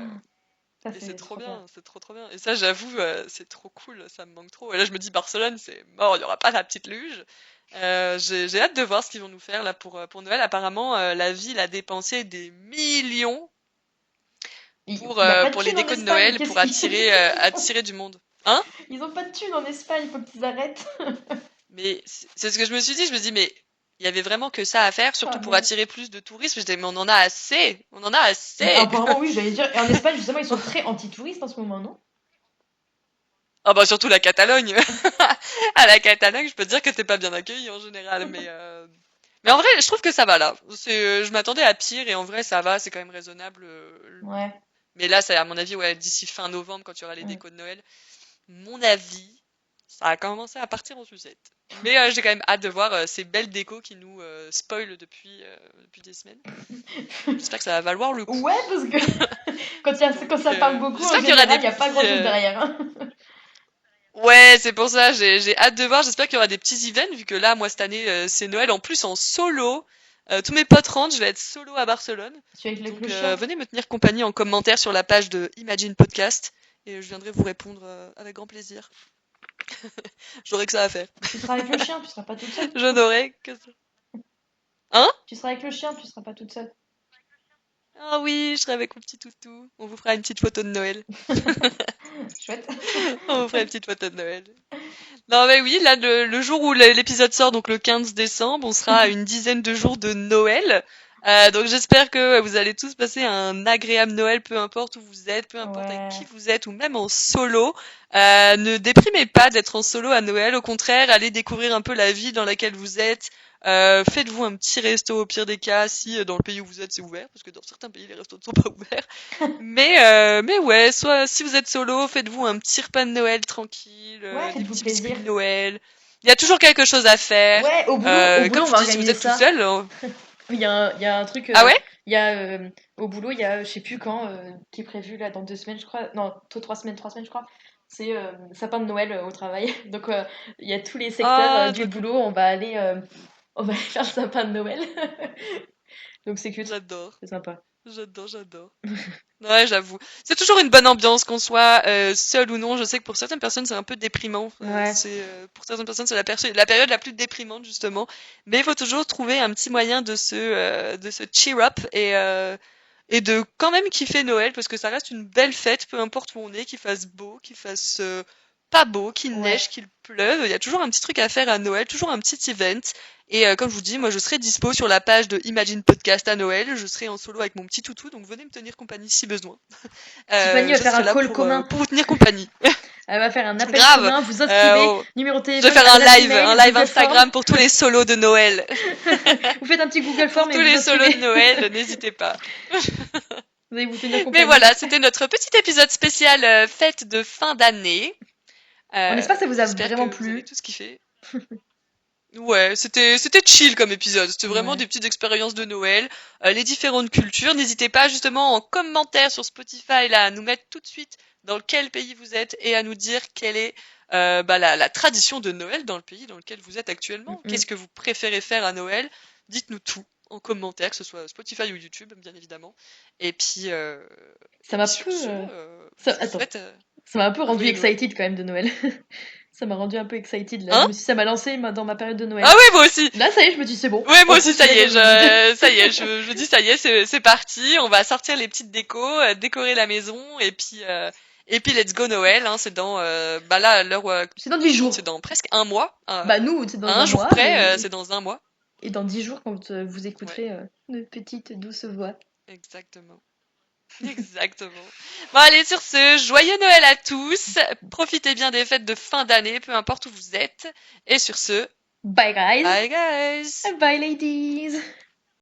ça, et c'est c'est trop trop bien. bien, c'est trop trop bien. Et ça, j'avoue, c'est trop cool, ça me manque trop. Et là, je me dis, Barcelone, c'est mort, il y aura pas la petite luge. J'ai hâte de voir ce qu'ils vont nous faire là pour Noël. Apparemment, la ville a dépensé des millions Il n'y a pas de pour les thunes en décos de Espagne, Noël, qu'est-ce pour qu'ils attirer du monde. Hein? Ils ont pas de thunes en Espagne, il faut qu'ils arrêtent. Mais c'est ce que je me suis dit, je me dis, mais il y avait vraiment que ça à faire, Ah surtout pour merde. attirer plus de touristes. Je disais, mais on en a assez, on en a Mais assez. apparemment, oui, j'allais dire. Et en Espagne, justement, ils sont très anti-touristes en ce moment, non? Ah bah surtout la Catalogne. À la Catalogne, je peux te dire que t'es pas bien accueilli en général, mais en vrai, je trouve que ça va là. Je m'attendais à pire et en vrai ça va, c'est quand même raisonnable. Ouais. Mais là, c'est à mon avis, ouais, d'ici fin novembre, quand tu auras les Mm. décos de Noël, mon avis, ça a commencé à partir en sucette. Mais j'ai quand même hâte de voir ces belles décos qui nous spoilent depuis des semaines. J'espère que ça va valoir le coup. Ouais, parce que quand Donc, ça parle beaucoup, en j'espère qu'il y aura général, des il n'y a pas petits. grand-chose derrière, hein. Ouais, c'est pour ça, j'ai hâte de voir. J'espère qu'il y aura des petits events, vu que là, moi, cette année, c'est Noël en plus en solo. Tous mes potes rentrent, je vais être solo à Barcelone. Tu es avec le Donc, chien? venez me tenir compagnie en commentaire sur la page de Imagine Podcast. Et je viendrai vous répondre avec grand plaisir. J'aurai que ça à faire. Tu seras avec le chien, tu seras pas toute seule. Je n'aurai que ça. Hein? Tu seras avec le chien, tu seras pas toute seule. Ah oui, je serai avec mon petit toutou. On vous fera une petite photo de Noël. Chouette. On vous fera une petite photo de Noël. Non mais oui, là le jour où l'épisode sort, donc le 15 décembre, on sera à une dizaine de jours de Noël. Donc j'espère que vous allez tous passer un agréable Noël, peu importe où vous êtes, peu importe avec qui Ouais. vous êtes, ou même en solo. Ne déprimez pas d'être en solo à Noël, au contraire, allez découvrir un peu la ville dans laquelle vous êtes. Faites-vous un petit resto au pire des cas, si dans le pays où vous êtes c'est ouvert, parce que dans certains pays les restos ne sont pas ouverts. Mais ouais, soit si vous êtes solo, faites-vous un petit repas de Noël tranquille, Ouais, des faites-vous petits plaisir. biscuits de Noël. Il y a toujours quelque chose à faire. Ouais, au boulot, Comme on je va dis, si vous organiser êtes tout ça. seul, Il y a un truc, ah ouais? il y a, au boulot, il y a, je sais plus quand, qui est prévu là dans 2 semaines, je crois. Non, 3 semaines, je crois. C'est sapin de Noël au travail. Donc, il y a tous les secteurs Ah, du trop cool. boulot, on va aller faire le sapin de Noël. Donc, c'est cute, J'adore. c'est sympa. J'adore, j'adore. Ouais, j'avoue. C'est toujours une bonne ambiance qu'on soit seul ou non. Je sais que pour certaines personnes c'est un peu déprimant. Ouais, Pour certaines personnes c'est la période la plus déprimante justement. Mais il faut toujours trouver un petit moyen de se cheer up et de quand même kiffer Noël parce que ça reste une belle fête, peu importe où on est, qu'il fasse beau, qu'il fasse pas beau, qu'il ouais. neige, qu'il pleuve. Il y a toujours un petit truc à faire à Noël, toujours un petit event. Et comme je vous dis, moi je serai dispo sur la page de Imagine Podcast à Noël. Je serai en solo avec mon petit toutou, donc venez me tenir compagnie si besoin. Tiffany va Je faire un serai là call commun. pour vous tenir compagnie. Elle va faire un appel Grave. commun. Vous inscrivez, Oh, numéro de je vais téléphone, faire adresse un email, live Google Form. Instagram pour tous les solos de Noël. Vous faites un petit Google Pour Form et tous vous les solos de inscrivez. Noël, n'hésitez pas. Vous allez vous tenir Mais compagnie. voilà, c'était notre petit épisode spécial fête de fin d'année. On espère que ça vous a J'espère que vraiment vous avez plu. tous kiffé. Ouais, c'était chill comme épisode. C'était vraiment Ouais. des petites expériences de Noël, les différentes cultures. N'hésitez pas justement en commentaire sur Spotify là à nous mettre tout de suite dans quel pays vous êtes et à nous dire quelle est la tradition de Noël dans le pays dans lequel vous êtes actuellement. Mm-mm. Qu'est-ce que vous préférez faire à Noël? Dites-nous tout en commentaire, que ce soit Spotify ou YouTube, bien évidemment. Et puis, Ça et m'a puis sur peu. ce, je vous Attends, souhaite ça m'a un peu un rendu joyeux Noël. excited quand même de Noël. Ça m'a rendu un peu excited là. Je Hein? me suis dit, ça m'a lancé dans ma période de Noël. Ah oui, moi aussi. Là, ça y est, je me dis, c'est bon. Ouais, moi On aussi, peut se ça y est, mettre dans le mood. je dis, ça y est, c'est parti, on va sortir les petites décos, décorer la maison, et puis let's go Noël, hein, c'est dans, là, à l'heure où C'est dans on 10 shoot, c'est jours. dans presque un mois, Bah, nous, c'est dans à un un jour mois. près, c'est dans un mois. Et dans 10 jours, quand vous Ouais, écouterez notre petite douce voix. exactement. Exactement. Bon, allez, sur ce, joyeux Noël à tous, profitez bien des fêtes de fin d'année, peu importe où vous êtes, et sur ce, Bye, guys. bye guys! Bye, ladies.